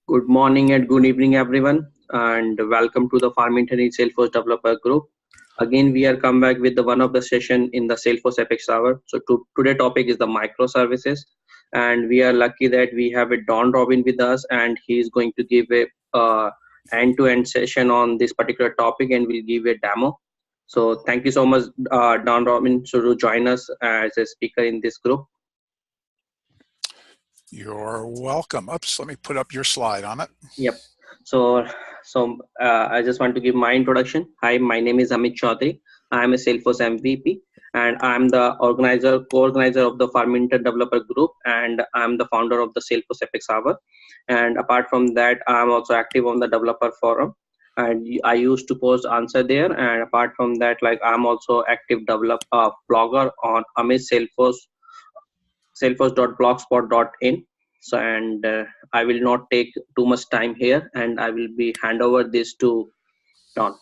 Good morning and good evening, everyone, and welcome to the Farmington Salesforce Developer Group. Again, we are come back with the one of the session in the Salesforce Apex Hour. So today topic is the microservices, and we are lucky that we have a Don Robin with us, and he is going to give a end-to-end session on this particular topic, and will give a demo. So thank you so much, Don Robin, to join us as a speaker in this group. You're welcome. Oops, let me put up your slide on it. Yep. So I just want to give my introduction. Hi, my name is Amit Chaudhary. I am a Salesforce MVP, and I'm the co-organizer of the Farmington Developer Group, and I'm the founder of the Salesforce Apex Hour. And apart from that, I'm also active on the developer forum, and I used to post answer there. And apart from that, like I'm also active blogger on Amit Salesforce salesforce.blogspot.in. So, and I will not take too much time here, and I will be hand over this to Don.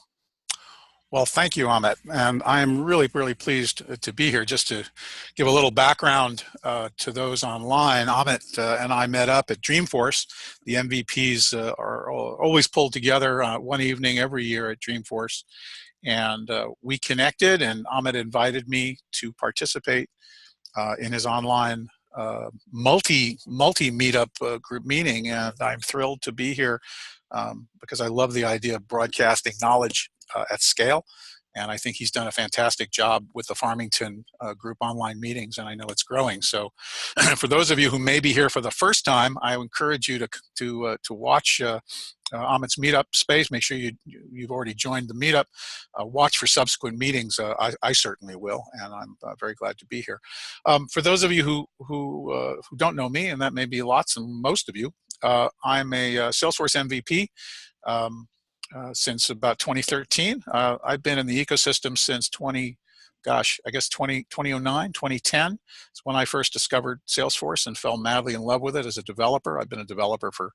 Well, thank you, Amit. And I'm really pleased to be here. Just to give a little background to those online, Amit and I met up at Dreamforce. The MVPs are always pulled together one evening every year at Dreamforce. And we connected, and Amit invited me to participate in his online multi meetup group meeting, and I'm thrilled to be here because I love the idea of broadcasting knowledge at scale, and I think he's done a fantastic job with the Farmington group online meetings, and I know it's growing. So for those of you who may be here for the first time, I encourage you to watch Amit's meetup space. Make sure you've already joined the meetup. Watch for subsequent meetings. I certainly will, and I'm very glad to be here. For those of you who don't know me, and that may be lots and most of you, I'm a Salesforce MVP since about 2013. I've been in the ecosystem since 2009, 2010. It's when I first discovered Salesforce and fell madly in love with it as a developer. I've been a developer for,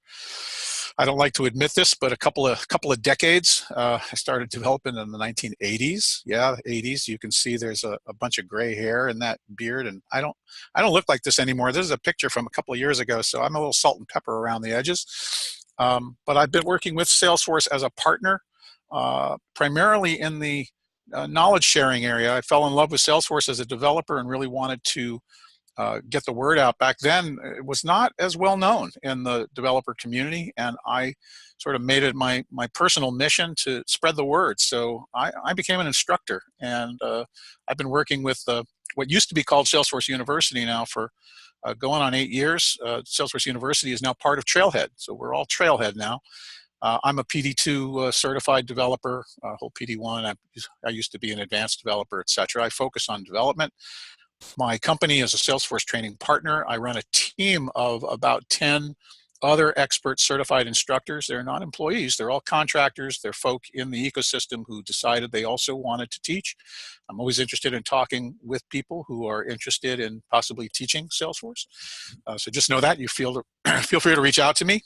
I don't like to admit this, but a couple of decades. I started developing in the 1980s. Yeah, 80s. You can see there's a bunch of gray hair in that beard, and I don't look like this anymore. This is a picture from a couple of years ago, so I'm a little salt and pepper around the edges. But I've been working with Salesforce as a partner, primarily in the knowledge sharing area. I fell in love with Salesforce as a developer and really wanted to get the word out. Back then, it was not as well known in the developer community, and I sort of made it my personal mission to spread the word. So I became an instructor, and I've been working with what used to be called Salesforce University now for going on 8 years. Salesforce University is now part of Trailhead, so we're all Trailhead now. I'm a PD2 certified developer, whole PD1. I used to be an advanced developer, etc. I focus on development. My company is a Salesforce training partner. I run a team of about 10 other expert certified instructors. They're not employees. They're all contractors. They're folk in the ecosystem who decided they also wanted to teach. I'm always interested in talking with people who are interested in possibly teaching Salesforce. So just know that. You feel free to reach out to me.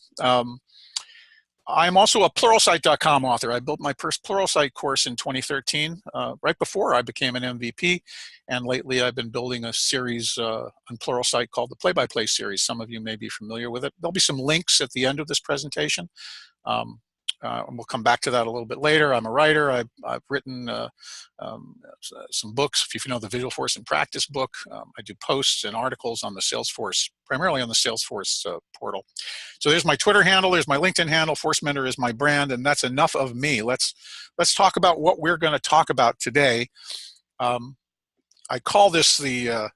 I'm also a Pluralsight.com author. I built my first Pluralsight course in 2013, right before I became an MVP. And lately I've been building a series on Pluralsight called the Play-by-Play series. Some of you may be familiar with it. There'll be some links at the end of this presentation. And we'll come back to that a little bit later. I'm a writer. I've written some books. If you know the Visualforce and Practice book, I do posts and articles on the Salesforce, primarily on the Salesforce portal. So there's my Twitter handle. There's my LinkedIn handle. Force Mentor is my brand, and that's enough of me. Let's talk about what we're going to talk about today. I call this the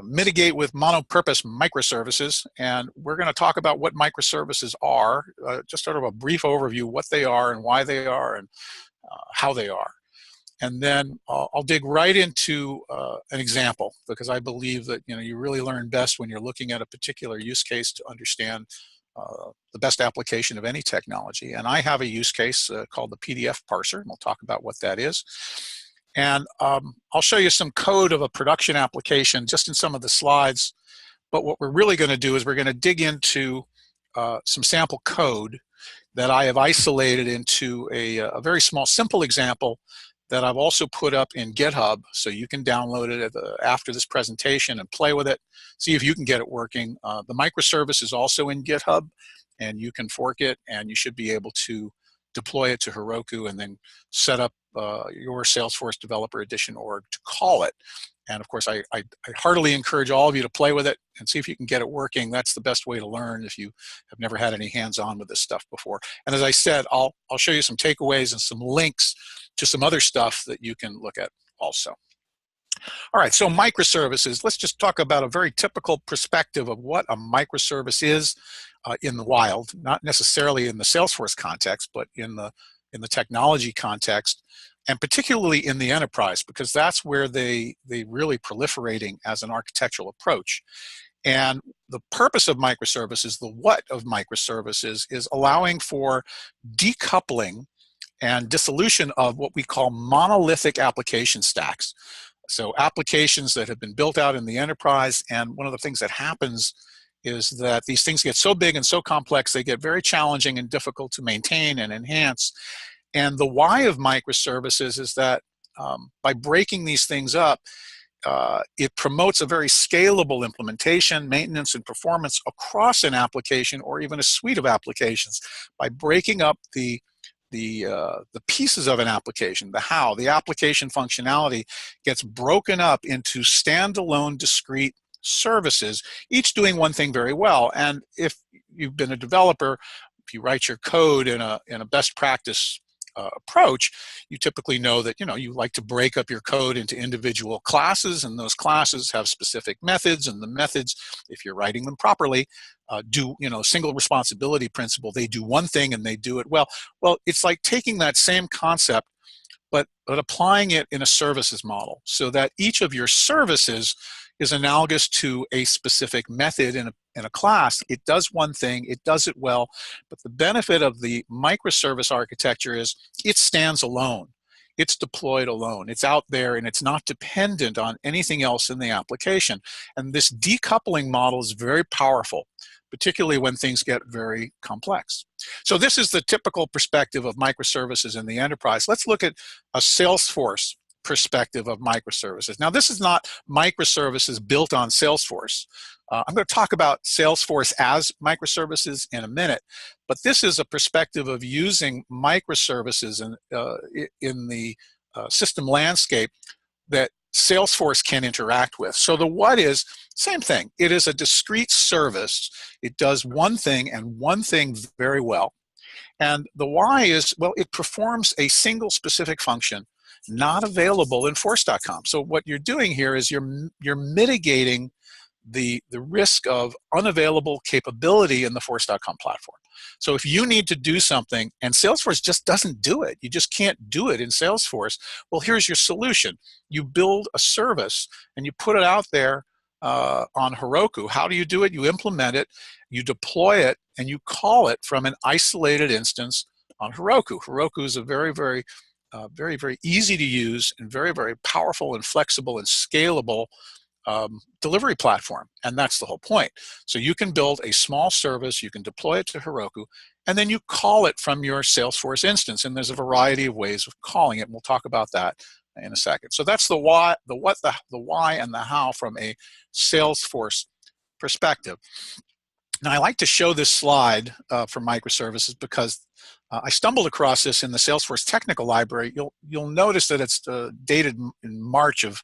mitigate with Mono-Purpose Microservices, and we're going to talk about what microservices are, just sort of a brief overview, what they are and why they are and how they are. And then I'll dig right into an example, because I believe that you really learn best when you're looking at a particular use case to understand the best application of any technology. And I have a use case called the PDFParser, and we'll talk about what that is. And I'll show you some code of a production application just in some of the slides. But what we're really going to do is we're going to dig into some sample code that I have isolated into a very small, simple example that I've also put up in GitHub, so you can download it after this presentation and play with it, see if you can get it working. The microservice is also in GitHub, and you can fork it, and you should be able to deploy it to Heroku and then set up your Salesforce Developer Edition org to call it. And of course, I heartily encourage all of you to play with it and see if you can get it working. That's the best way to learn if you have never had any hands-on with this stuff before. And as I said, I'll show you some takeaways and some links to some other stuff that you can look at also. All right, so microservices. Let's just talk about a very typical perspective of what a microservice is in the wild, not necessarily in the Salesforce context, but in the technology context, and particularly in the enterprise, because that's where they really proliferating as an architectural approach. And the purpose of microservices, the what of microservices, is allowing for decoupling and dissolution of what we call monolithic application stacks. So applications that have been built out in the enterprise, and one of the things that happens is that these things get so big and so complex, they get very challenging and difficult to maintain and enhance. And the why of microservices is that by breaking these things up, it promotes a very scalable implementation, maintenance, and performance across an application or even a suite of applications. By breaking up the pieces of an application, the application functionality gets broken up into standalone, discrete services, each doing one thing very well. And if you've been a developer, if you write your code in a best practice approach, you typically know that you like to break up your code into individual classes, and those classes have specific methods, and the methods, if you're writing them properly, do single responsibility principle. They do one thing and they do it well. Well, it's like taking that same concept but applying it in a services model so that each of your services is analogous to a specific method in a class. It does one thing, it does it well, but the benefit of the microservice architecture is it stands alone. It's deployed alone. It's out there and it's not dependent on anything else in the application. And this decoupling model is very powerful, particularly when things get very complex. So this is the typical perspective of microservices in the enterprise. Let's look at a Salesforce perspective of microservices. Now, this is not microservices built on Salesforce. I'm going to talk about Salesforce as microservices in a minute, but this is a perspective of using microservices in the system landscape that Salesforce can interact with. So the what is, same thing. It is a discrete service. It does one thing and one thing very well. And the why is, well, it performs a single specific function not available in Force.com. So what you're doing here is you're mitigating the risk of unavailable capability in the Force.com platform. So if you need to do something and Salesforce just doesn't do it, you just can't do it in Salesforce, well, here's your solution. You build a service and you put it out there on Heroku. How do you do it? You implement it, you deploy it, and you call it from an isolated instance on Heroku. Heroku is a very, very easy to use and very, very powerful and flexible and scalable delivery platform, and that's the whole point. So you can build a small service, you can deploy it to Heroku, and then you call it from your Salesforce instance, and there's a variety of ways of calling it, and we'll talk about that in a second. So that's the why, the what, the why, and the how from a Salesforce perspective. Now, I like to show this slide for microservices because I stumbled across this in the Salesforce Technical Library. You'll notice that it's dated in March of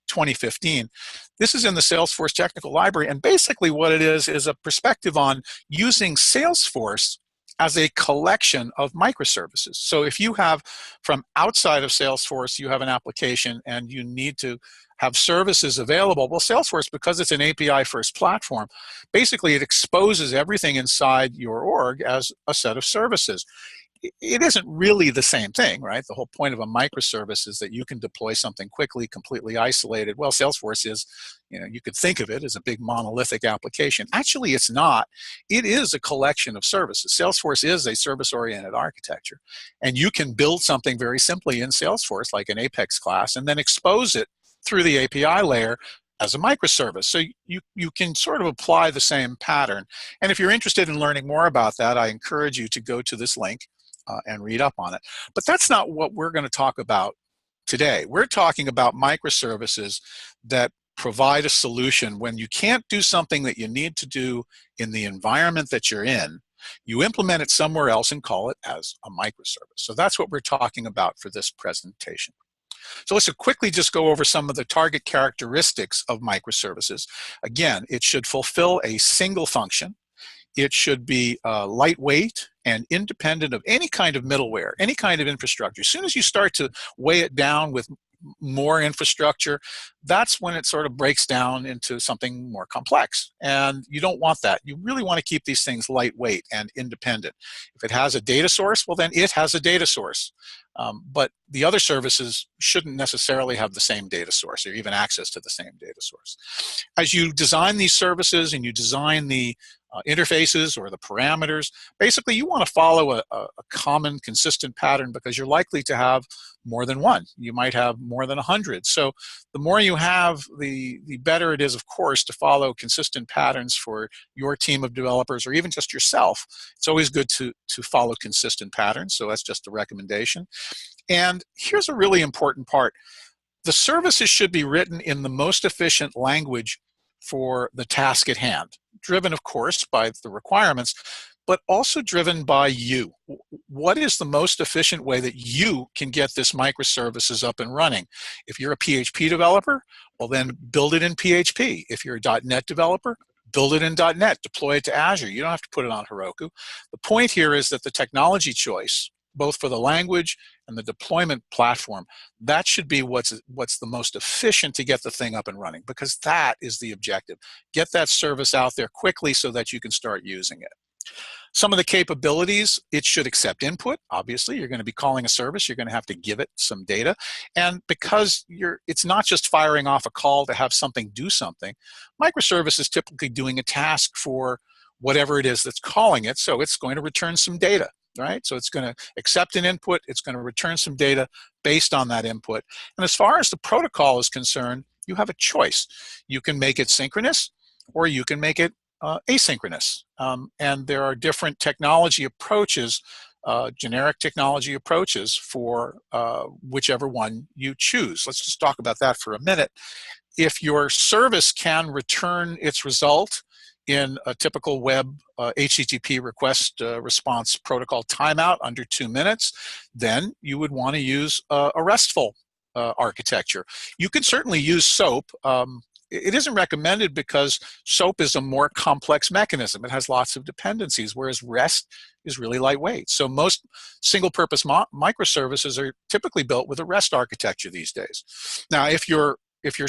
2015. This is in the Salesforce Technical Library, and basically what it is a perspective on using Salesforce as a collection of microservices. So if you have, from outside of Salesforce, you have an application and you need to have services available, well, Salesforce, because it's an API-first platform, basically it exposes everything inside your org as a set of services. It isn't really the same thing, right? The whole point of a microservice is that you can deploy something quickly, completely isolated. Well, Salesforce is, you could think of it as a big monolithic application. Actually, it's not. It is a collection of services. Salesforce is a service-oriented architecture. And you can build something very simply in Salesforce, like an Apex class, and then expose it through the API layer as a microservice. So you can sort of apply the same pattern. And if you're interested in learning more about that, I encourage you to go to this link and read up on it. But that's not what we're going to talk about today. We're talking about microservices that provide a solution when you can't do something that you need to do in the environment that you're in. You implement it somewhere else and call it as a microservice. So that's what we're talking about for this presentation. So let's quickly just go over some of the target characteristics of microservices. Again, it should fulfill a single function. It should be lightweight and independent of any kind of middleware, any kind of infrastructure. As soon as you start to weigh it down with more infrastructure, that's when it sort of breaks down into something more complex. And you don't want that. You really want to keep these things lightweight and independent. If it has a data source, well, then it has a data source. But the other services shouldn't necessarily have the same data source or even access to the same data source. As you design these services and you design the interfaces or the parameters, basically you want to follow a common, consistent pattern because you're likely to have more than one. You might have more than 100. So the more you have, the better it is, of course, to follow consistent patterns for your team of developers or even just yourself. It's always good to follow consistent patterns, so that's just a recommendation. And here's a really important part. The services should be written in the most efficient language for the task at hand, driven, of course, by the requirements, but also driven by you. What is the most efficient way that you can get this microservices up and running? If you're a PHP developer, well then build it in PHP. If you're a .NET developer, build it in .NET, deploy it to Azure. You don't have to put it on Heroku. The point here is that the technology choice, both for the language and the deployment platform, that should be what's the most efficient to get the thing up and running, because that is the objective. Get that service out there quickly so that you can start using it. Some of the capabilities, it should accept input. Obviously, you're going to be calling a service. You're going to have to give it some data. And because it's not just firing off a call to have something do something, microservice is typically doing a task for whatever it is that's calling it. So it's going to return some data, right? So it's going to accept an input. It's going to return some data based on that input. And as far as the protocol is concerned, you have a choice. You can make it synchronous or you can make it asynchronous. And there are different technology approaches, generic technology approaches for whichever one you choose. Let's just talk about that for a minute. If your service can return its result in a typical web HTTP request response protocol timeout under 2 minutes, then you would want to use a RESTful architecture. You can certainly use SOAP. It isn't recommended because SOAP is a more complex mechanism. It has lots of dependencies, whereas REST is really lightweight. So most single-purpose microservices are typically built with a REST architecture these days. Now, if your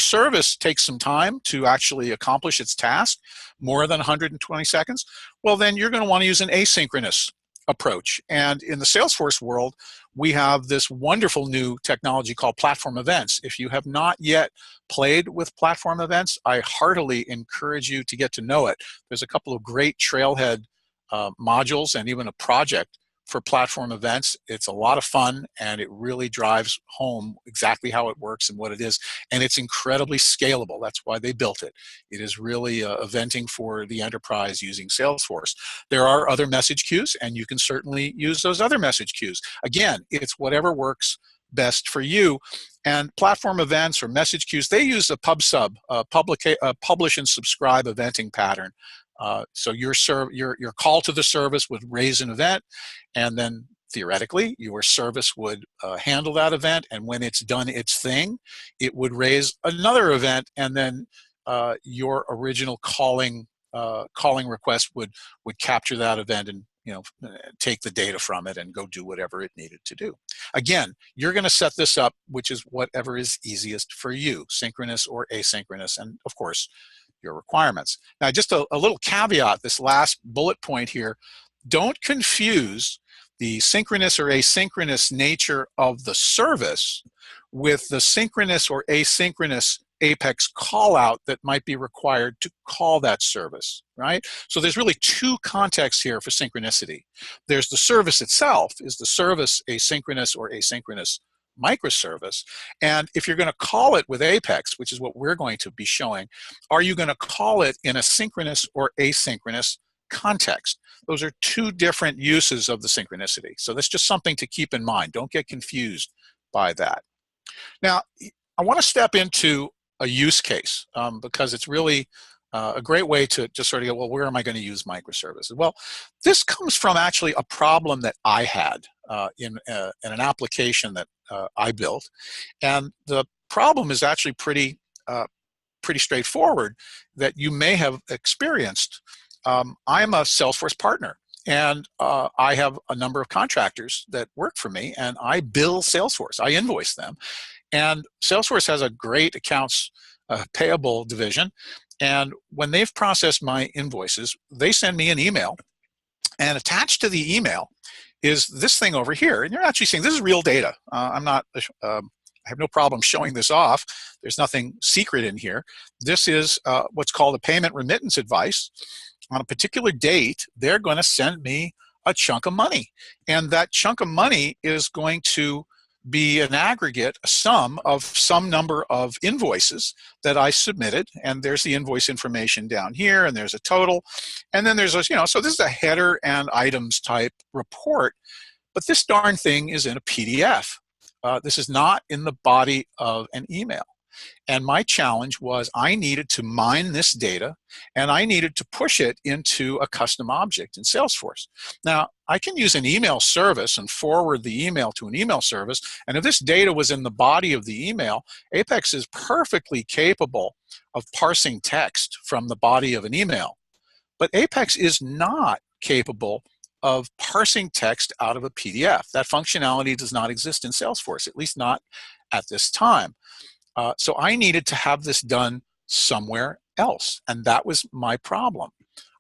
service takes some time to actually accomplish its task, more than 120 seconds, well, then you're going to want to use an asynchronous approach. And in the Salesforce world, we have this wonderful new technology called platform events. If you have not yet played with platform events, I heartily encourage you to get to know it. There's a couple of great Trailhead modules and even a project for platform events. It's a lot of fun, and it really drives home exactly how it works and what it is. And it's incredibly scalable. That's why they built it. It is really eventing for the enterprise using Salesforce. There are other message queues, and you can certainly use those other message queues. Again, it's whatever works best for you. And platform events or message queues, they use a pub-sub, publish and subscribe eventing pattern. So your call to the service would raise an event, and then theoretically your service would handle that event, and when it's done its thing, it would raise another event, and then your original calling request would capture that event and take the data from it and go do whatever it needed to do. Again, you're going to set this up, which is whatever is easiest for you, synchronous or asynchronous, and of course your requirements. Now, just a little caveat, this last bullet point here, don't confuse the synchronous or asynchronous nature of the service with the synchronous or asynchronous Apex callout that might be required to call that service, right? So there's really two contexts here for synchronicity. There's the service itself. Is the service a synchronous or asynchronous microservice? And if you're going to call it with Apex, which is what we're going to be showing, are you going to call it in a synchronous or asynchronous context? Those are two different uses of the synchronicity. So that's just something to keep in mind. Don't get confused by that. Now, I want to step into a use case because it's really a great way to just sort of go, well, where am I going to use microservices? Well, this comes from actually a problem that I had in an application that I built. And the problem is actually pretty straightforward that you may have experienced. I'm a Salesforce partner, and I have a number of contractors that work for me, and I bill Salesforce. I invoice them. And Salesforce has a great accounts payable division. And when they've processed my invoices, they send me an email. And attached to the email is this thing over here. And you're actually seeing this is real data. I have no problem showing this off. There's nothing secret in here. This is what's called a payment remittance advice. On a particular date, they're going to send me a chunk of money. And that chunk of money is going to be an aggregate, a sum of some number of invoices that I submitted. And there's the invoice information down here, and there's a total. And then there's a, so this is a header and items type report. But this darn thing is in a PDF. This is not in the body of an email. And my challenge was I needed to mine this data, and I needed to push it into a custom object in Salesforce. Now, I can use an email service and forward the email to an email service. And if this data was in the body of the email, Apex is perfectly capable of parsing text from the body of an email. But Apex is not capable of parsing text out of a PDF. That functionality does not exist in Salesforce, at least not at this time. So I needed to have this done somewhere else, and that was my problem.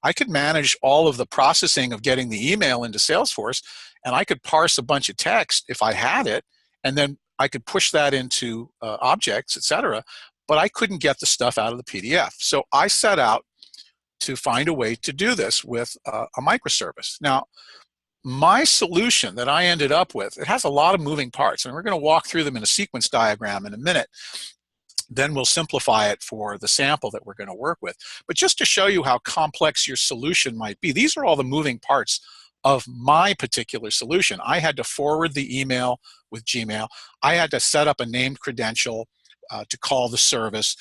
I could manage all of the processing of getting the email into Salesforce, and I could parse a bunch of text if I had it, and then I could push that into objects, etc. But I couldn't get the stuff out of the PDF. So I set out to find a way to do this with a microservice. Now, my solution that I ended up with, it has a lot of moving parts, and we're going to walk through them in a sequence diagram in a minute. Then we'll simplify it for the sample that we're going to work with. But just to show you how complex your solution might be, these are all the moving parts of my particular solution. I had to forward the email with Gmail. I had to set up a named credential to call the service.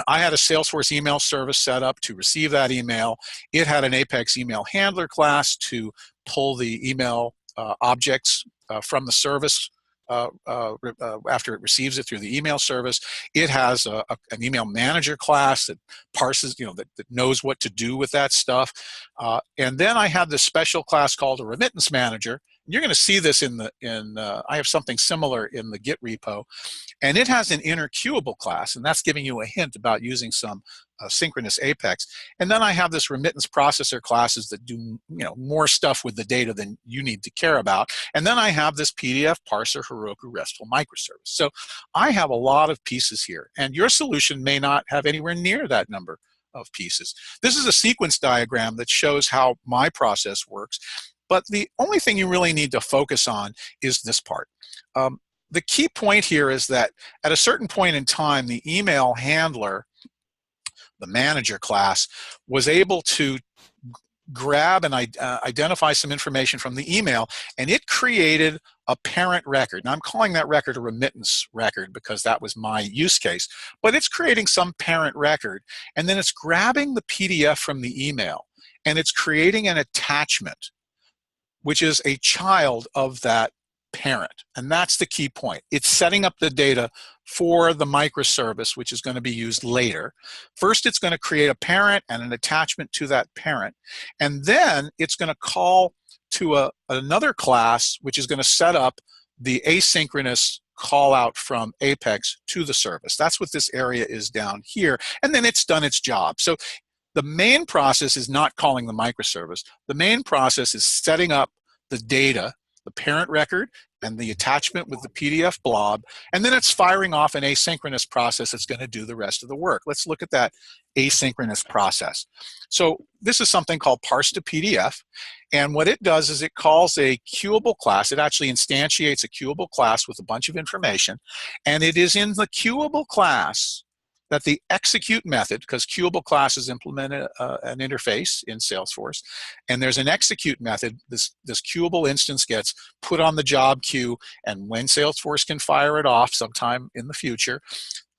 I had a Salesforce email service set up to receive that email. It had an Apex email handler class to pull the email objects from the service after it receives it through the email service. It has an email manager class that parses, that knows what to do with that stuff. And then I have this special class called a remittance manager. You're going to see this I have something similar in the Git repo, and it has an interqueuable class, and that's giving you a hint about using some synchronous Apex. And then I have this remittance processor classes that do more stuff with the data than you need to care about. And then I have this PDFParser Heroku RESTful microservice. So I have a lot of pieces here, and your solution may not have anywhere near that number of pieces. This is a sequence diagram that shows how my process works. But the only thing you really need to focus on is this part. The key point here is that at a certain point in time, the email handler, the manager class, was able to grab and identify some information from the email, and it created a parent record. Now, I'm calling that record a remittance record because that was my use case, but it's creating some parent record, and then it's grabbing the PDF from the email, and it's creating an attachment, which is a child of that parent. And that's the key point. It's setting up the data for the microservice, which is going to be used later. First, it's going to create a parent and an attachment to that parent. And then it's going to call to another class, which is going to set up the asynchronous call out from Apex to the service. That's what this area is down here. And then it's done its job. So the main process is not calling the microservice. The main process is setting up the data, the parent record, and the attachment with the PDF blob, and then it's firing off an asynchronous process that's going to do the rest of the work. Let's look at that asynchronous process. So this is something called parse to PDF, and what it does is it calls a queuable class. It actually instantiates a queuable class with a bunch of information, and it is in the queuable class that the execute method, because queuable classes implement an interface in Salesforce, and there's an execute method. This queuable instance gets put on the job queue, and when Salesforce can fire it off sometime in the future,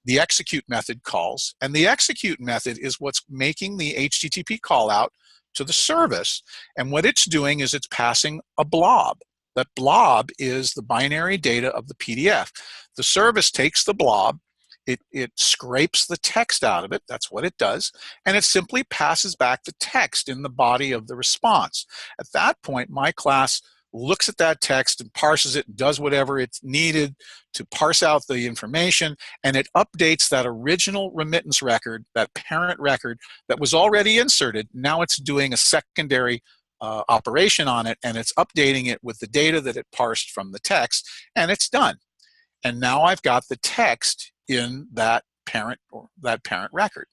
the execute method calls, and the execute method is what's making the HTTP call out to the service. And what it's doing is it's passing a blob. That blob is the binary data of the PDF. The service takes the blob, it scrapes the text out of it, that's what it does, and it simply passes back the text in the body of the response. At that point, my class looks at that text and parses it and does whatever it's needed to parse out the information, and it updates that original remittance record, that parent record that was already inserted. Now it's doing a secondary operation on it, and it's updating it with the data that it parsed from the text, and it's done. And now I've got the text in that parent record.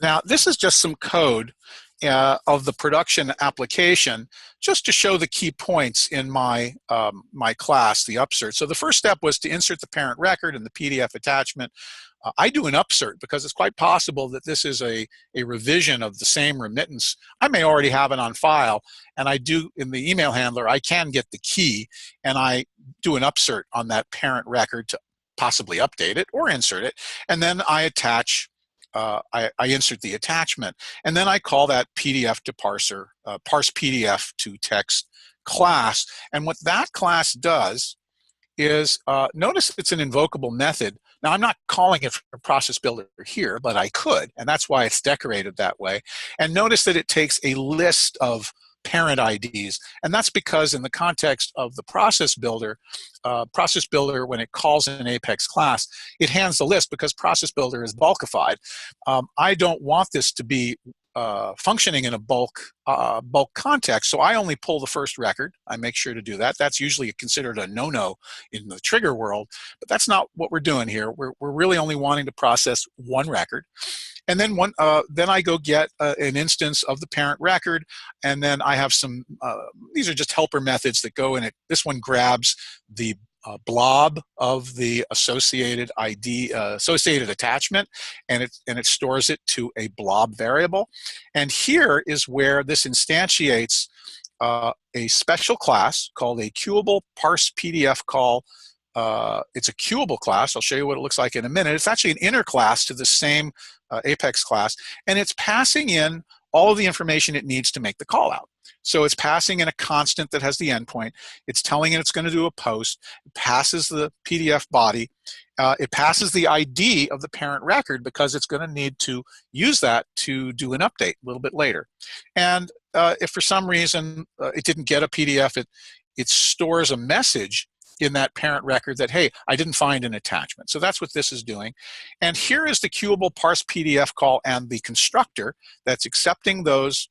Now, this is just some code of the production application, just to show the key points in my my class, the upsert. So the first step was to insert the parent record and the PDF attachment. I do an upsert because it's quite possible that this is a revision of the same remittance. I may already have it on file, and I do, in the email handler, I can get the key, and I do an upsert on that parent record to possibly update it or insert it, and then I attach, I insert the attachment, and then I call that PDF to parser, parse PDF to text class. And what that class does is, notice it's an invocable method. Now, I'm not calling it a process builder here, but I could, and that's why it's decorated that way. And notice that it takes a list of parent IDs, and that's because in the context of the process builder, when it calls an Apex class, it hands the list because process builder is bulkified. I don't want this to be functioning in a bulk context, so I only pull the first record. I make sure to do that. That's usually considered a no-no in the trigger world, but that's not what we're doing here. We're really only wanting to process one record, and then then I go get an instance of the parent record, and then I have some. These are just helper methods that go in it. This one grabs the blob of the associated ID, associated attachment, and it stores it to a blob variable. And here is where this instantiates a special class called a queuable parse PDF call. It's a queuable class. I'll show you what it looks like in a minute. It's actually an inner class to the same Apex class, and it's passing in all of the information it needs to make the call out. So it's passing in a constant that has the endpoint. It's telling it it's going to do a post. It passes the PDF body. It passes the ID of the parent record because it's going to need to use that to do an update a little bit later. And if for some reason it didn't get a PDF, it stores a message in that parent record that, hey, I didn't find an attachment. So that's what this is doing. And here is the queuable parse PDF call and the constructor that's accepting those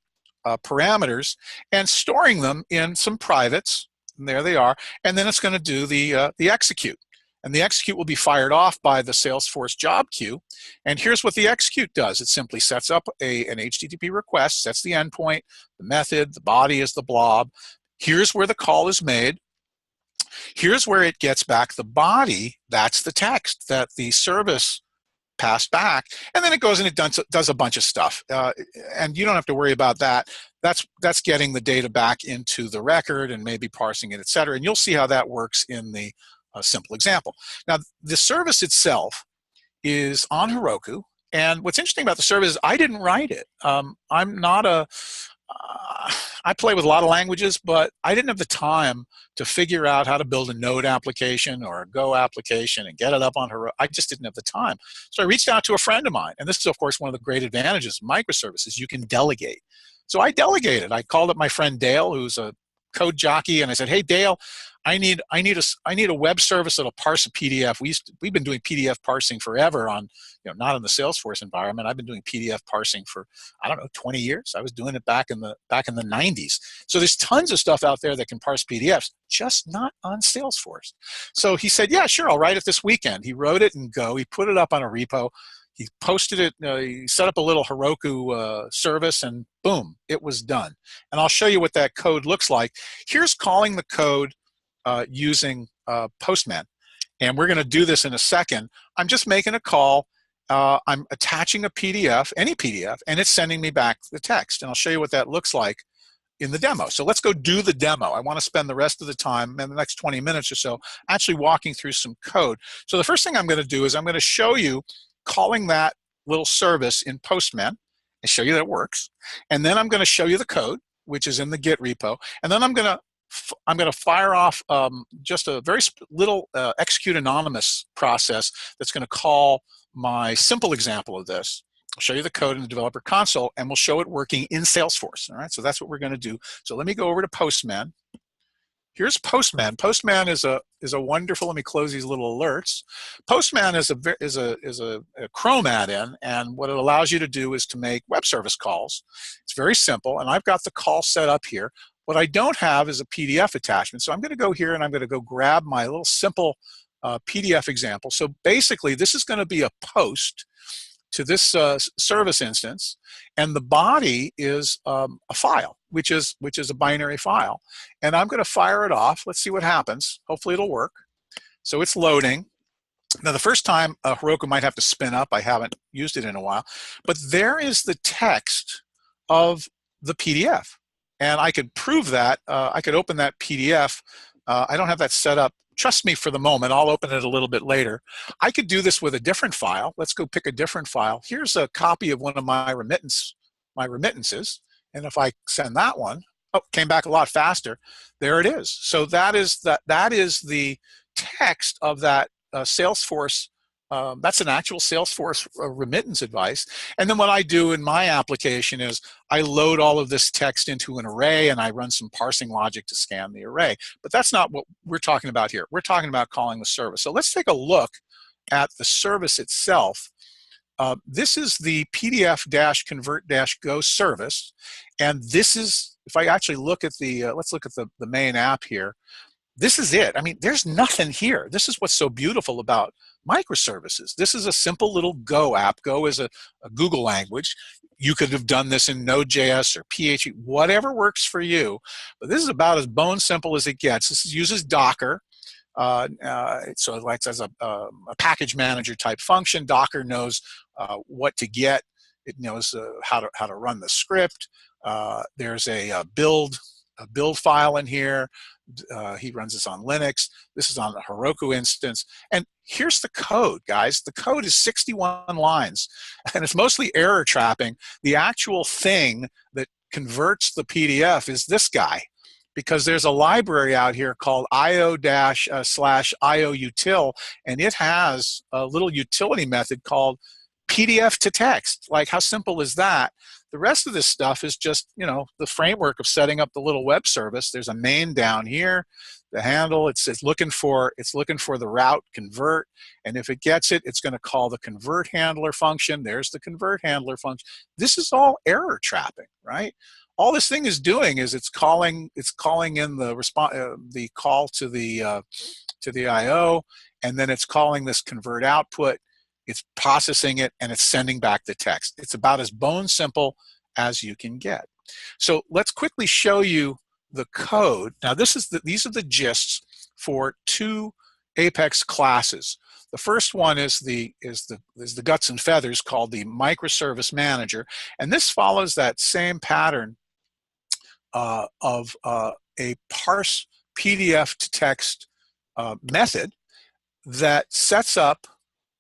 parameters and storing them in some privates. And there they are. And then it's going to do the execute. And the execute will be fired off by the Salesforce job queue. And here's what the execute does. It simply sets up an HTTP request, sets the endpoint, the method, the body is the blob. Here's where the call is made. Here's where it gets back the body. That's the text that the service passed back, and then it goes and it does a bunch of stuff, and you don't have to worry about that. That's getting the data back into the record and maybe parsing it, etc. And you'll see how that works in the simple example. Now, the service itself is on Heroku, and what's interesting about the service is I didn't write it. I'm not a I play with a lot of languages, but I didn't have the time to figure out how to build a Node application or a Go application and get it up on Heroku. I just didn't have the time. So I reached out to a friend of mine, and this is, of course, one of the great advantages of microservices. You can delegate. So I delegated. I called up my friend Dale, who's a code jockey, and I said, "Hey, Dale, I need a web service that'll parse a PDF. We've been doing PDF parsing forever on, not in the Salesforce environment. I've been doing PDF parsing for, I don't know, 20 years. I was doing it back in the 90s. So there's tons of stuff out there that can parse PDFs, just not on Salesforce." So he said, "Yeah, sure, I'll write it this weekend." He wrote it in Go. He put it up on a repo. He posted it, he set up a little Heroku service, and boom, it was done. And I'll show you what that code looks like. Here's calling the code using Postman. And we're going to do this in a second. I'm just making a call, I'm attaching a PDF, any PDF, and it's sending me back the text. And I'll show you what that looks like in the demo. So let's go do the demo. I want to spend the rest of the time, in the next 20 minutes or so, actually walking through some code. So the first thing I'm going to do is I'm going to show you calling that little service in Postman and show you that it works. And then I'm going to show you the code, which is in the Git repo. And then I'm going to fire off just a very little execute anonymous process that's going to call my simple example of this. I'll show you the code in the developer console, and we'll show it working in Salesforce. All right, so that's what we're going to do. So let me go over to Postman. Here's Postman. Postman is a wonderful. Let me close these little alerts. Postman is a Chrome add-in, and what it allows you to do is to make web service calls. It's very simple, and I've got the call set up here. What I don't have is a PDF attachment, so I'm going to go here and I'm going to go grab my little simple PDF example. So basically, this is going to be a post to this service instance, and the body is a file, which is a binary file. And I'm going to fire it off. Let's see what happens. Hopefully it'll work. So it's loading. Now the first time Heroku might have to spin up. I haven't used it in a while. But there is the text of the PDF. And I could prove that. I could open that PDF. I don't have that set up. Trust me for the moment, I'll open it a little bit later. I could do this with a different file. Let's go pick a different file. Here's a copy of one of my remittances. And if I send that one, oh, came back a lot faster. There it is. So that is the text of that Salesforce. That's an actual Salesforce remittance advice. And then what I do in my application is I load all of this text into an array and I run some parsing logic to scan the array. But that's not what we're talking about here. We're talking about calling the service. So let's take a look at the service itself. This is the PDF-convert-go service. And this is, if I actually look at the, let's look at the main app here. This is it. I mean, there's nothing here. This is what's so beautiful about microservices. This is a simple little Go app. Go is a Google language. You could have done this in Node.js or PHP, whatever works for you. But this is about as bone simple as it gets. This uses Docker. So it likes as a package manager type function. Docker knows what to get. It knows how to run the script. There's a build file in here. He runs this on Linux. This is on the Heroku instance. And here's the code, guys. The code is 61 lines, and it's mostly error trapping. The actual thing that converts the PDF is this guy, because there's a library out here called io-/ioutil, and it has a little utility method called PDF to text. Like, how simple is that? The rest of this stuff is just, you know, the framework of setting up the little web service. There's a main down here, the handle. It's looking for the route convert, and if it gets it, it's going to call the convert handler function. There's the convert handler function. This is all error trapping, right? All this thing is doing is it's calling in the response, the call to the IO, and then it's calling this convert output. It's processing it, and it's sending back the text. It's about as bone simple as you can get. So let's quickly show you the code. Now these are the gists for two Apex classes. The first one is the guts and feathers, called the Microservice Manager, and this follows that same pattern of a parse PDF to text method that sets up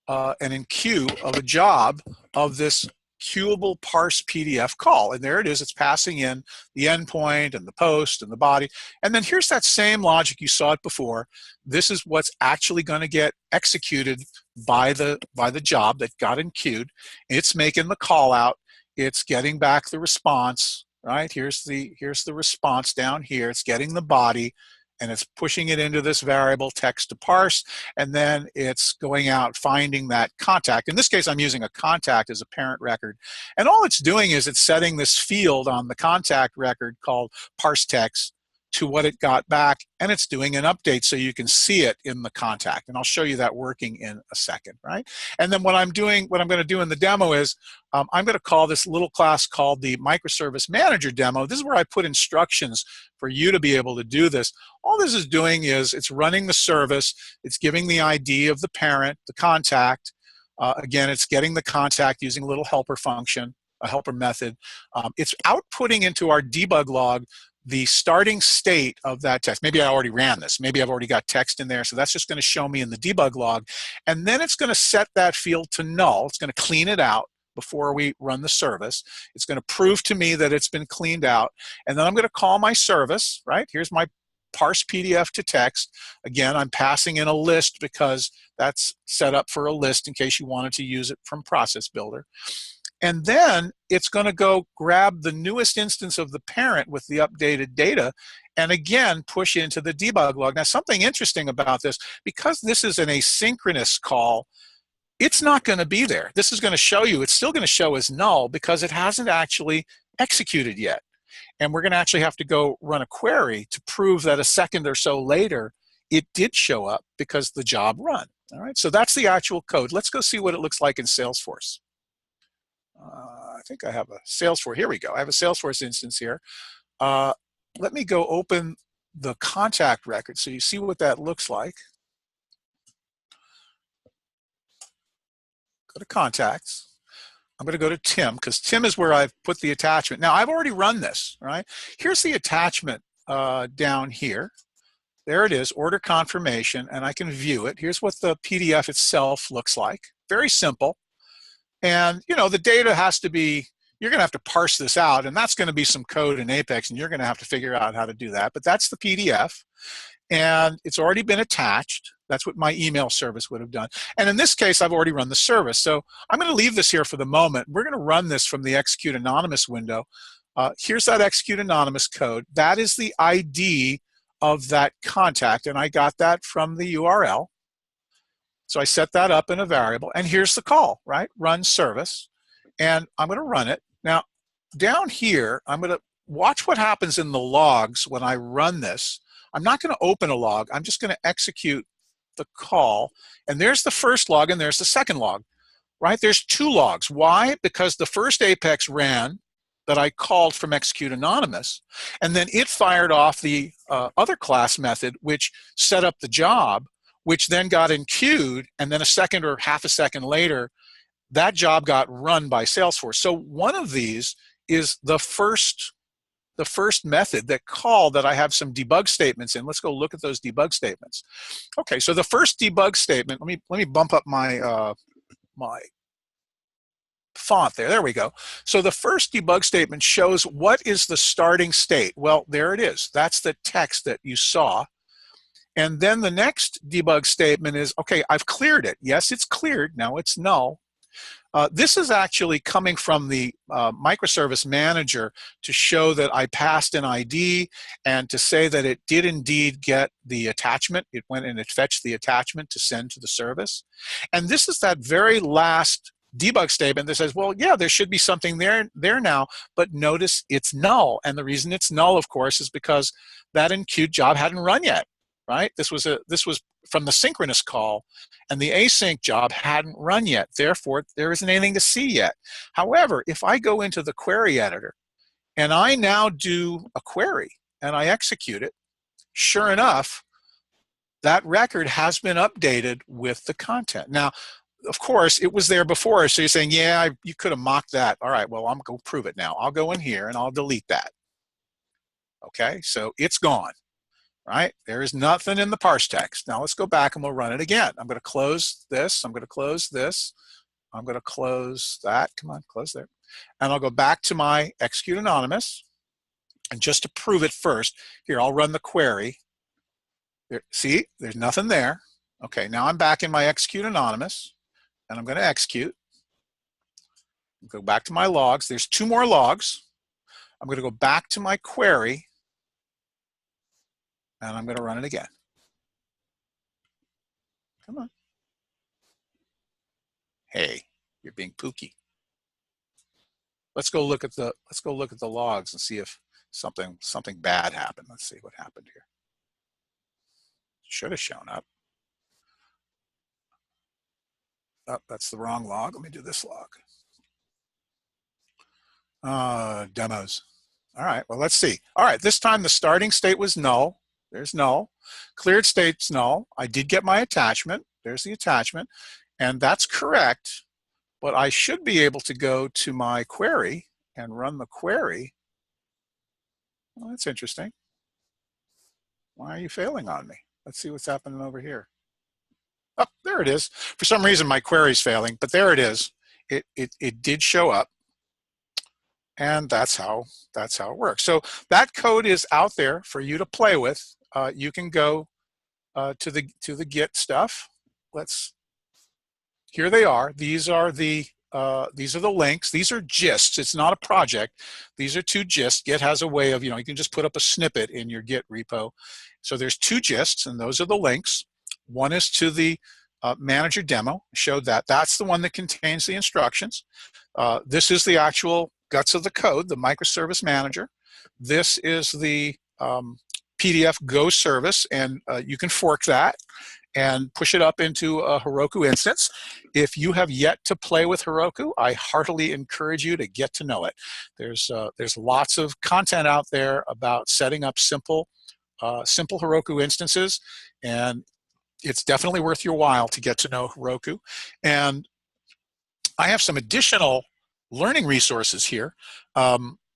an enqueue of a job of this queuable parse PDF call. And there it is. It's passing in the endpoint and the post and the body. And then here's that same logic. You saw it before. This is what's actually going to get executed by the job that got enqueued. It's making the call out. It's getting back the response, right? Here's the response down here. It's getting the body, and it's pushing it into this variable text to parse, and then it's going out finding that contact. In this case, I'm using a contact as a parent record, and all it's doing is it's setting this field on the contact record called parse text to what it got back, and it's doing an update so you can see it in the contact. And I'll show you that working in a second, right? And then what I'm going to do in the demo is I'm going to call this little class called the Microservice Manager demo. This is where I put instructions for you to be able to do this. All this is doing is it's running the service, it's giving the ID of the parent, the contact, Again, it's getting the contact using a little helper function, a helper method. It's outputting into our debug log the starting state of that text. Maybe I already ran this. Maybe I've already got text in there, so that's just going to show me in the debug log. And then it's going to set that field to null. It's going to clean it out before we run the service. It's going to prove to me that it's been cleaned out. And then I'm going to call my service, right? Here's my parse PDF to text. Again, I'm passing in a list because that's set up for a list in case you wanted to use it from Process Builder. And then it's going to go grab the newest instance of the parent with the updated data and again push into the debug log. Now, something interesting about this, because this is an asynchronous call, it's not going to be there. This is going to show you, it's still going to show as null because it hasn't actually executed yet. And we're going to actually have to go run a query to prove that a second or so later it did show up because the job run. All right, so that's the actual code. Let's go see what it looks like in Salesforce. I think I have a Salesforce. Here we go. I have a Salesforce instance here. Let me go open the contact record so you see what that looks like. Go to contacts. I'm going to go to Tim because Tim is where I've put the attachment. Now, I've already run this, right? Here's the attachment down here. There it is, order confirmation, and I can view it. Here's what the PDF itself looks like. Very simple. And, you know, the data has to be, you're going to have to parse this out, and that's going to be some code in Apex, and you're going to have to figure out how to do that. But that's the PDF, and it's already been attached. That's what my email service would have done. And in this case, I've already run the service. So I'm going to leave this here for the moment. We're going to run this from the Execute Anonymous window. Here's that Execute Anonymous code. That is the ID of that contact, and I got that from the URL. So I set that up in a variable, and here's the call, right? Run service, and I'm going to run it. Now, down here, I'm going to watch what happens in the logs when I run this. I'm not going to open a log. I'm just going to execute the call, and there's the first log, and there's the second log, right? There's two logs. Why? Because the first Apex ran that I called from Execute Anonymous, and then it fired off the other class method, which set up the job, which then got enqueued, and then a second or half a second later, that job got run by Salesforce. So one of these is the first method, that call that I have some debug statements in. Let's go look at those debug statements. Okay, so the first debug statement, let me bump up my my font there. There we go. So the first debug statement shows what is the starting state. Well, there it is. That's the text that you saw. And then the next debug statement is, okay, I've cleared it. Yes, it's cleared. Now it's null. This is actually coming from the microservice manager to show that I passed an ID and to say that it did indeed get the attachment. It went and it fetched the attachment to send to the service. And this is that very last debug statement that says, well, yeah, there should be something there now, but notice it's null. And the reason it's null, of course, is because that enqueued job hadn't run yet. Right? This was from the synchronous call, and the async job hadn't run yet. Therefore, there isn't anything to see yet. However, if I go into the query editor and I now do a query and I execute it, sure enough, that record has been updated with the content. Now, of course, it was there before, so you're saying, yeah, you could have mocked that. All right, well, I'm going to prove it now. I'll go in here and I'll delete that. Okay, so it's gone. Right? There is nothing in the parse text. Now let's go back and we'll run it again. I'm going to close this. I'm going to close this. I'm going to close that. Come on, close there. And I'll go back to my Execute Anonymous. And just to prove it first, here, I'll run the query. There, see, there's nothing there. Okay, now I'm back in my Execute Anonymous, and I'm going to execute. Go back to my logs. There's two more logs. I'm going to go back to my query, and I'm going to run it again. Come on. Hey, you're being pooky. Let's go look at the logs and see if something bad happened. Let's see what happened here. Should have shown up. Oh, that's the wrong log. Let me do this log. Demos. All right, well, let's see. All right, this time the starting state was null. There's null. Cleared state's null. I did get my attachment. There's the attachment. And that's correct, but I should be able to go to my query and run the query. Well, that's interesting. Why are you failing on me? Let's see what's happening over here. Oh, there it is. For some reason, my query is failing, but there it is. It did show up, and that's how it works. So that code is out there for you to play with. You can go to the Git stuff. Here they are. These are the links. These are gists. It's not a project. These are two gists. Git has a way of, you can just put up a snippet in your Git repo. So there's two gists, and those are the links. One is to the manager demo. I showed that. That's the one that contains the instructions. This is the actual guts of the code, the microservice manager. This is the PDF Go service, and you can fork that and push it up into a Heroku instance. If you have yet to play with Heroku, I heartily encourage you to get to know it. There's lots of content out there about setting up simple Heroku instances, and it's definitely worth your while to get to know Heroku. And I have some additional learning resources here.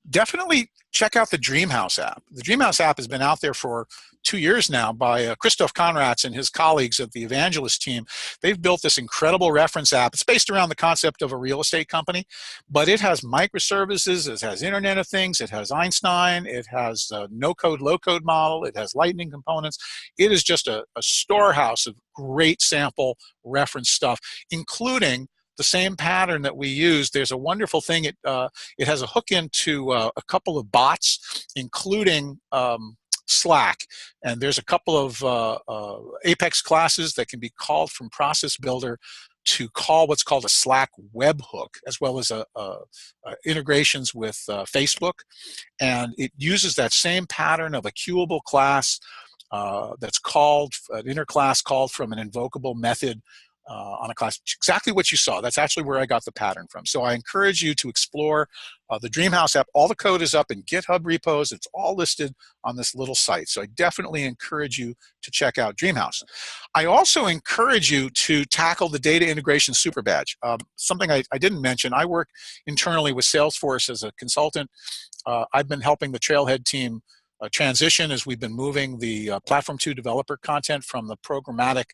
Definitely check out the Dreamhouse app. The Dreamhouse app has been out there for 2 years now by Christoph Conrads and his colleagues at the Evangelist team. They've built this incredible reference app. It's based around the concept of a real estate company, but it has microservices, it has Internet of Things, it has Einstein, it has a no-code, low-code model, it has Lightning Components. It is just a storehouse of great sample reference stuff, including the same pattern that we use. There's a wonderful thing. It has a hook into a couple of bots, including Slack. And there's a couple of Apex classes that can be called from Process Builder to call what's called a Slack webhook, as well as integrations with Facebook. And it uses that same pattern of a queuable class that's called, an inner class called from an invocable method on a class. Exactly what you saw. That's actually where I got the pattern from. So I encourage you to explore the Dreamhouse app. All the code is up in GitHub repos. It's all listed on this little site. So I definitely encourage you to check out Dreamhouse. I also encourage you to tackle the data integration super badge. Something I didn't mention, I work internally with Salesforce as a consultant. I've been helping the Trailhead team transition as we've been moving the Platform 2 developer content from the programmatic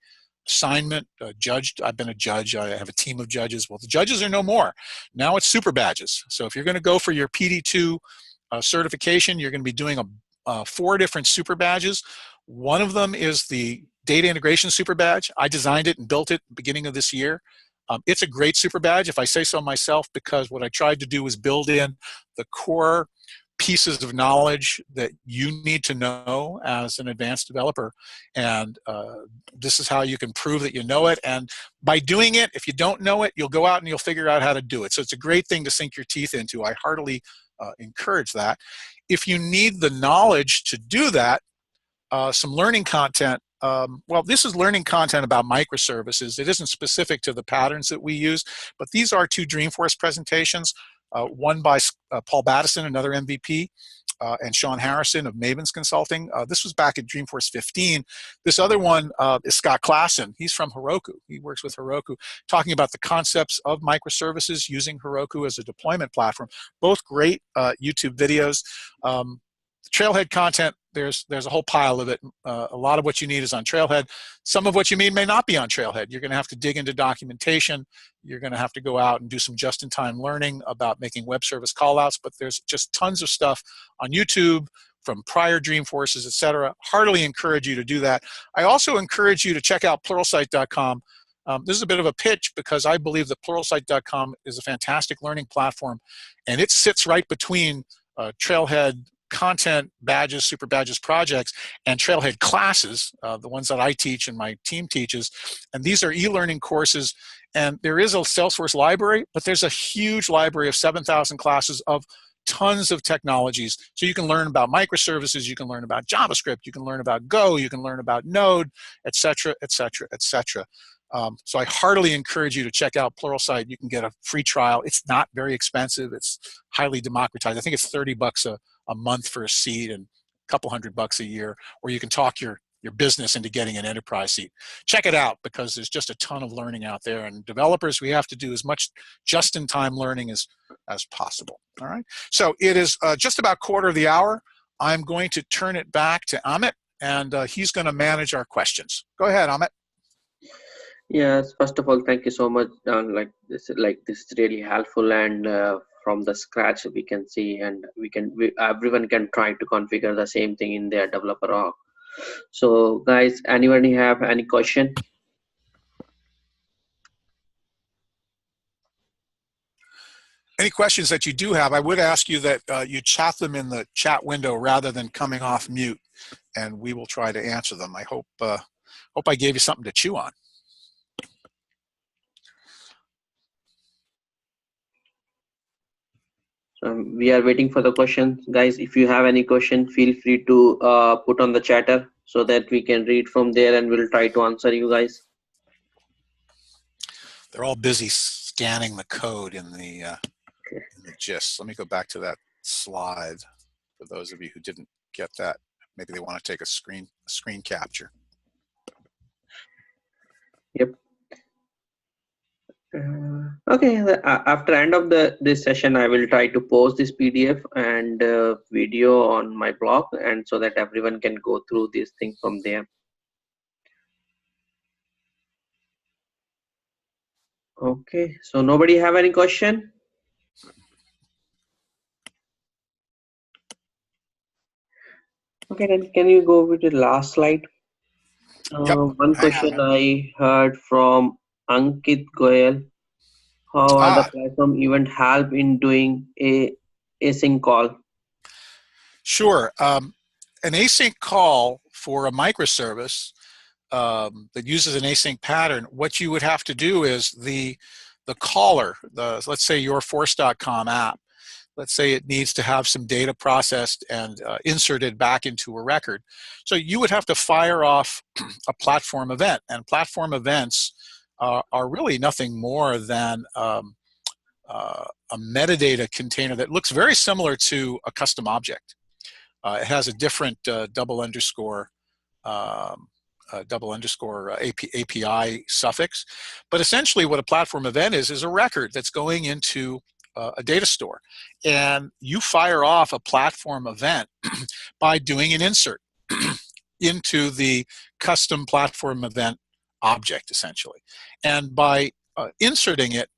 assignment judged. I've been a judge. I have a team of judges. Well, the judges are no more. Now it's super badges. So if you're going to go for your PD2 certification, you're going to be doing 4 different super badges. One of them is the data integration super badge. I designed it and built it at the beginning of this year. It's a great super badge, if I say so myself, because what I tried to do was build in the core pieces of knowledge that you need to know as an advanced developer. And this is how you can prove that you know it. And by doing it, if you don't know it, you'll go out and you'll figure out how to do it. So it's a great thing to sink your teeth into. I heartily encourage that. If you need the knowledge to do that, some learning content. Well, this is learning content about microservices. It isn't specific to the patterns that we use, but these are 2 Dreamforce presentations. One by Paul Battison, another MVP, and Sean Harrison of Mavens Consulting. This was back at Dreamforce 15. This other one is Scott Klassen. He's from Heroku. He works with Heroku, talking about the concepts of microservices using Heroku as a deployment platform. Both great YouTube videos. Trailhead content, there's a whole pile of it. A lot of what you need is on Trailhead. Some of what you need may not be on Trailhead. You're going to have to dig into documentation. You're going to have to go out and do some just-in-time learning about making web service callouts, but there's just tons of stuff on YouTube from prior Dreamforces, etc. Heartily encourage you to do that. I also encourage you to check out pluralsight.com. This is a bit of a pitch because I believe that pluralsight.com is a fantastic learning platform, and it sits right between Trailhead content badges, super badges projects, and Trailhead classes, the ones that I teach and my team teaches. And these are e-learning courses. And there is a Salesforce library, but there's a huge library of 7,000 classes of tons of technologies. So you can learn about microservices, you can learn about JavaScript, you can learn about Go, you can learn about Node, etc., etc., etc. So I heartily encourage you to check out Pluralsight. You can get a free trial. It's not very expensive. It's highly democratized. I think it's $30 a month for a seat and a couple $100 a year, or you can talk your your business into getting an enterprise seat. Check it out, because there's just a ton of learning out there. And developers, we have to do as much just-in-time learning as possible. All right. So it is just about quarter of the hour. I'm going to turn it back to Amit, and he's going to manage our questions. Go ahead, Amit. Yes, first of all, thank you so much. This is really helpful, and from the scratch we can see, and everyone can try to configure the same thing in their developer org. So, guys, anybody have any question? Any questions that you do have, I would ask you that you chat them in the chat window rather than coming off mute, and we will try to answer them. I hope I gave you something to chew on. We are waiting for the questions, guys. If you have any question, feel free to put on the chatter so that we can read from there, and we'll try to answer you guys. They're all busy scanning the code in the gist. Let me go back to that slide for those of you who didn't get that. Maybe they want to take a screen capture. Yep. Okay, after end of this session, I will try to post this PDF and video on my blog, and so that everyone can go through this thing from there. Okay, so nobody have any question? Okay, then can you go with the last slide? Yep. One question I heard from Ankit Goyal. How are the platform event help in doing a async call? Sure. An async call for a microservice that uses an async pattern, what you would have to do is the caller, let's say your Force.com app, let's say it needs to have some data processed and inserted back into a record. So you would have to fire off a platform event, and platform events are really nothing more than a metadata container that looks very similar to a custom object. It has a different double underscore API suffix, but essentially what a platform event is a record that's going into a data store, and you fire off a platform event by doing an insert into the custom platform event object, essentially, and by inserting it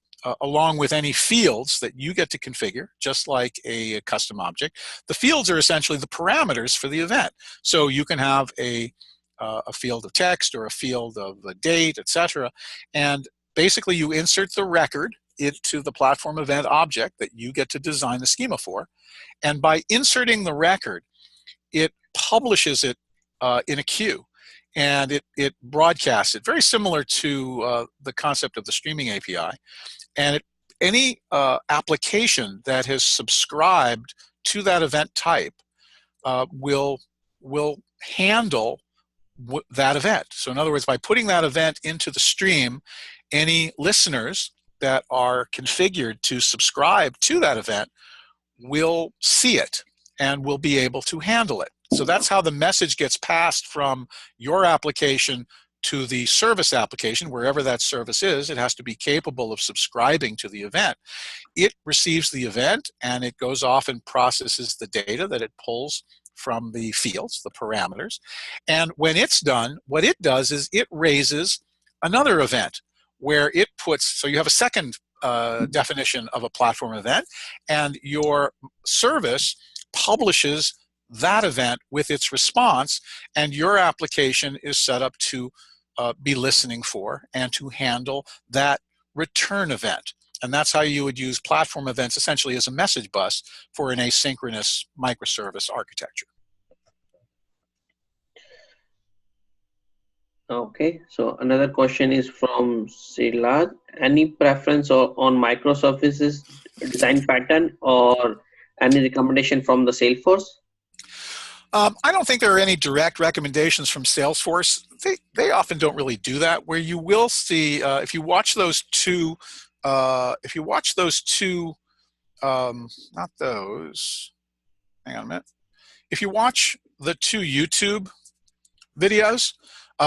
along with any fields that you get to configure, just like a custom object. The fields are essentially the parameters for the event. So you can have a field of text or a field of a date, etc. And basically you insert the record into the platform event object that you get to design the schema for. And by inserting the record, it publishes it in a queue. And it broadcasts it, very similar to the concept of the streaming API. And any application that has subscribed to that event type will handle that event. So in other words, by putting that event into the stream, any listeners that are configured to subscribe to that event will see it and will be able to handle it. So that's how the message gets passed from your application to the service application, wherever that service is. It has to be capable of subscribing to the event. It receives the event and it goes off and processes the data that it pulls from the fields, the parameters. And when it's done, what it does is it raises another event where it puts, so you have a second definition of a platform event, and your service publishes that event with its response, and your application is set up to be listening for and to handle that return event. And that's how you would use platform events essentially as a message bus for an asynchronous microservice architecture. Okay, so another question is from Silad. Any preference on microservices design pattern or any recommendation from the Salesforce? I don't think there are any direct recommendations from Salesforce. They often don't really do that. Where you will see, if you watch those two, not those, hang on a minute. If you watch the two YouTube videos,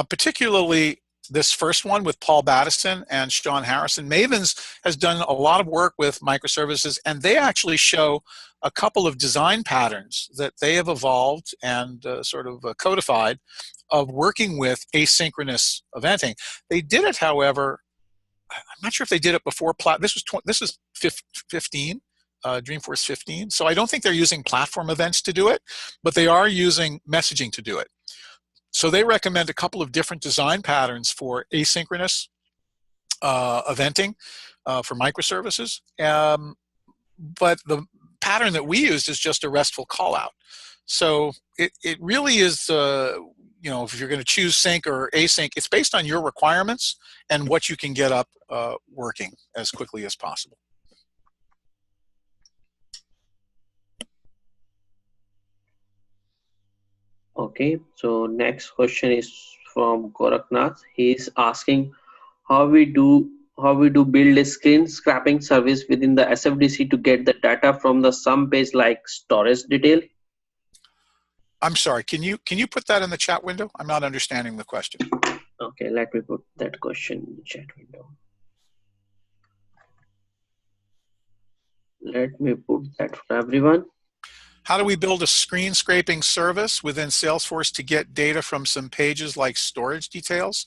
particularly this first one with Paul Battison and Sean Harrison. Mavens has done a lot of work with microservices, and they actually show a couple of design patterns that they have evolved and sort of codified of working with asynchronous eventing. They did it, however, I'm not sure if they did it before. This is 15, Dreamforce 15. So I don't think they're using platform events to do it, but they are using messaging to do it. So they recommend a couple of different design patterns for asynchronous eventing for microservices. But the pattern that we used is just a RESTful callout. So it really is, you know, if you're going to choose sync or async, it's based on your requirements and what you can get up working as quickly as possible. Okay, so next question is from Goraknath. He is asking how we do build a screen scraping service within the SFDC to get the data from the some page like storage detail. I'm sorry, can you put that in the chat window? I'm not understanding the question. Okay, let me put that question in the chat window. Let me put that for everyone. How do we build a screen scraping service within Salesforce to get data from some pages like storage details?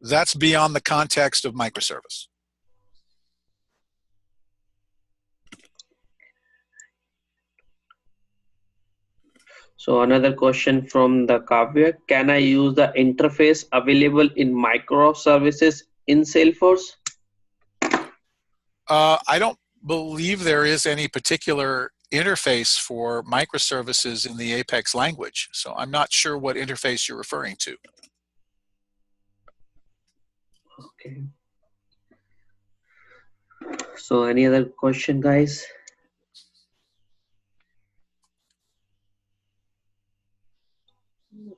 That's beyond the context of microservice. So another question from the Kavya, can I use the interface available in microservices in Salesforce? I don't believe there is any particular interface for microservices in the Apex language. So I'm not sure what interface you're referring to. Okay. So any other question, guys?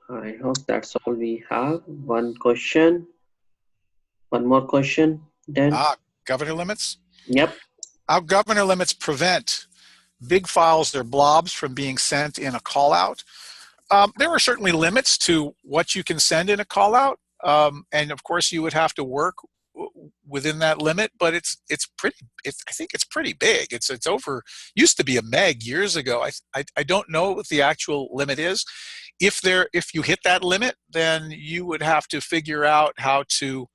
I hope that's all we have. One question. One more question, then. Governor limits? Yep. Our governor limits prevent big files or blobs from being sent in a callout. There are certainly limits to what you can send in a callout, and of course you would have to work within that limit. But I think it's pretty big. It's over. Used to be a meg years ago. I don't know what the actual limit is. If you hit that limit, then you would have to figure out how to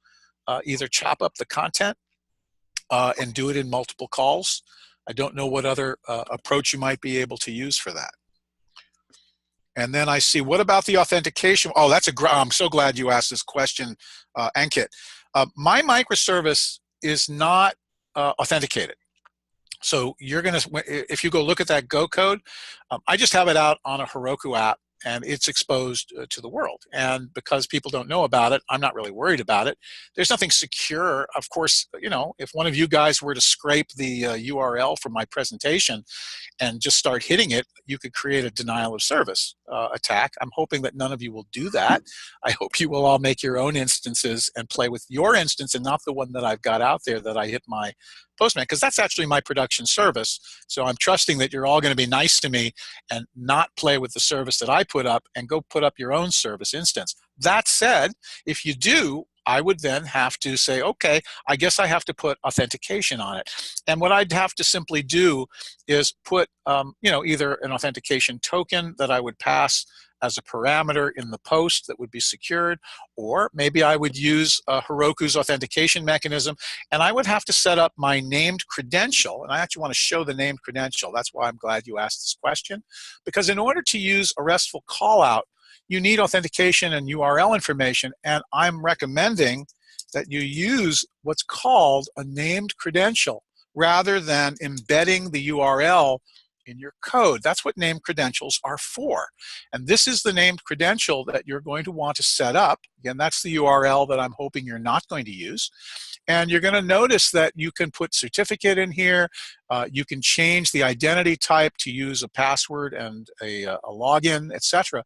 either chop up the content and do it in multiple calls. I don't know what other approach you might be able to use for that. And then I see, what about the authentication? Oh, I'm so glad you asked this question, Ankit. My microservice is not authenticated. So you're gonna, if you go look at that Go code, I just have it out on a Heroku app, and it's exposed to the world. And because people don't know about it, I'm not really worried about it. There's nothing secure. Of course, you know, if one of you guys were to scrape the URL from my presentation and just start hitting it, you could create a denial of service attack. I'm hoping that none of you will do that. I hope you will all make your own instances and play with your instance and not the one that I've got out there that I hit my Postman, because that's actually my production service. So I'm trusting that you're all going to be nice to me and not play with the service that I put up and go put up your own service instance. That said, if you do, I would then have to say, okay, I guess I have to put authentication on it. And what I'd have to simply do is put, you know, either an authentication token that I would pass as a parameter in the post that would be secured, or maybe I would use Heroku's authentication mechanism, and I would have to set up my named credential. And I actually want to show the named credential. That's why I'm glad you asked this question, because in order to use a RESTful callout, you need authentication and URL information, and I'm recommending that you use what's called a named credential rather than embedding the URL in your code. That's what named credentials are for. And this is the named credential that you're going to want to set up. Again, that's the URL that I'm hoping you're not going to use. And you're going to notice that you can put certificate in here. You can change the identity type to use a password and a login, etc.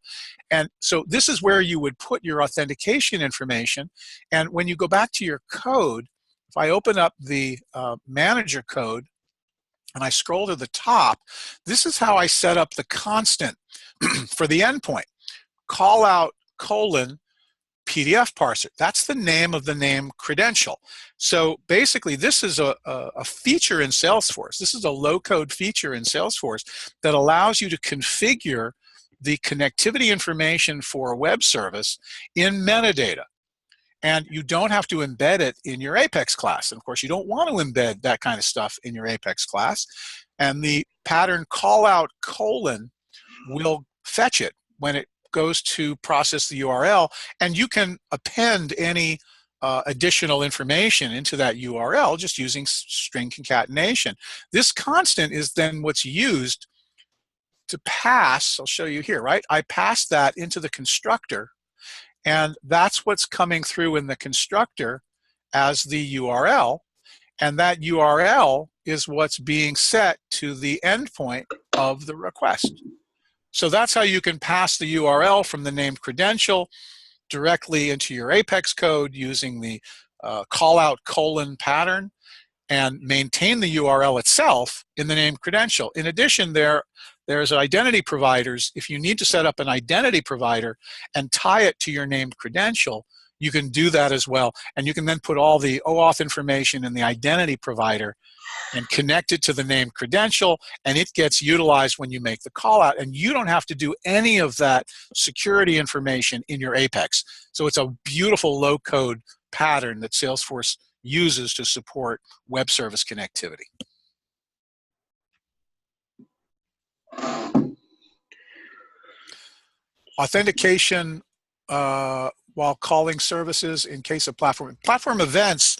And so this is where you would put your authentication information. And when you go back to your code, if I open up the manager code and I scroll to the top, this is how I set up the constant for the endpoint. Call out PDFParser. That's the name of the name credential. So basically, this is a feature in Salesforce. This is a low-code feature in Salesforce that allows you to configure the connectivity information for a web service in metadata. And you don't have to embed it in your Apex class. And of course, you don't want to embed that kind of stuff in your Apex class. And the pattern callout : will fetch it when it goes to process the URL, and you can append any additional information into that URL just using string concatenation. This constant is then what's used to pass. I'll show you here, right? I pass that into the constructor, and that's what's coming through in the constructor as the URL, and that URL is what's being set to the endpoint of the request. So that's how you can pass the URL from the named credential directly into your Apex code using the callout : pattern, and maintain the URL itself in the named credential. In addition, there's identity providers. If you need to set up an identity provider and tie it to your named credential, you can do that as well. And you can then put all the OAuth information in the identity provider and connect it to the named credential, and it gets utilized when you make the call out, and you don't have to do any of that security information in your Apex. So it's a beautiful low-code pattern that Salesforce uses to support web service connectivity. Authentication while calling services in case of platform events.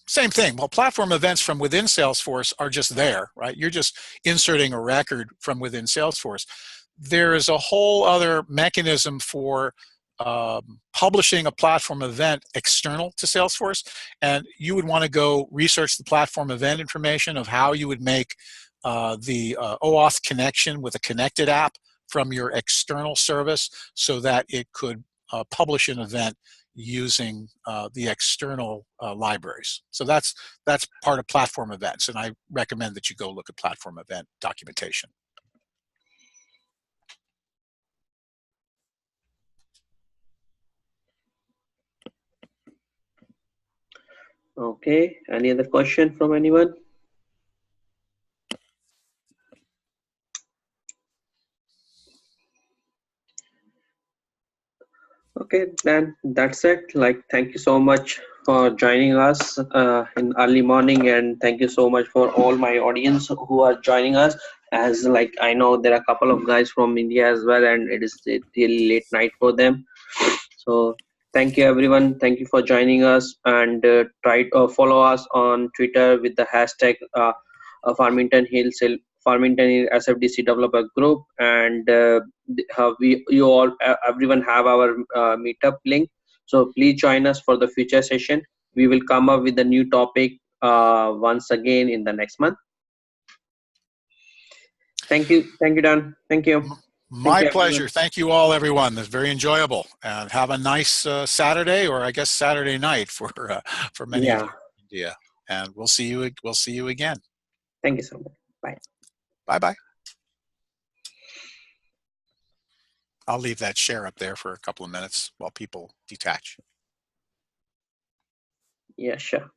Same thing. Well, platform events from within Salesforce are just there, right? You're just inserting a record from within Salesforce. There is a whole other mechanism for publishing a platform event external to Salesforce, and you would want to go research the platform event information of how you would make the OAuth connection with a connected app from your external service so that it could publish an event using the external libraries. So that's part of platform events, and I recommend that you go look at platform event documentation. Okay, any other question from anyone? Okay, then that's it. Like, thank you so much for joining us in early morning, and thank you so much for all my audience who are joining us. As like I know there are a couple of guys from India as well, and it is really late night for them. So thank you everyone. Thank you for joining us, and try to follow us on Twitter with the hashtag Farmington Hill SFDC Developer Group, and everyone have our meetup link. So please join us for the future session. We will come up with a new topic once again in the next month. Thank you, Dan. Thank you. My pleasure. Thank you all, everyone. That's very enjoyable. And have a nice Saturday, or I guess Saturday night for many of you in India. And we'll see you again. Thank you so much. Bye. Bye-bye. I'll leave that share up there for a couple of minutes while people detach. Yeah, sure.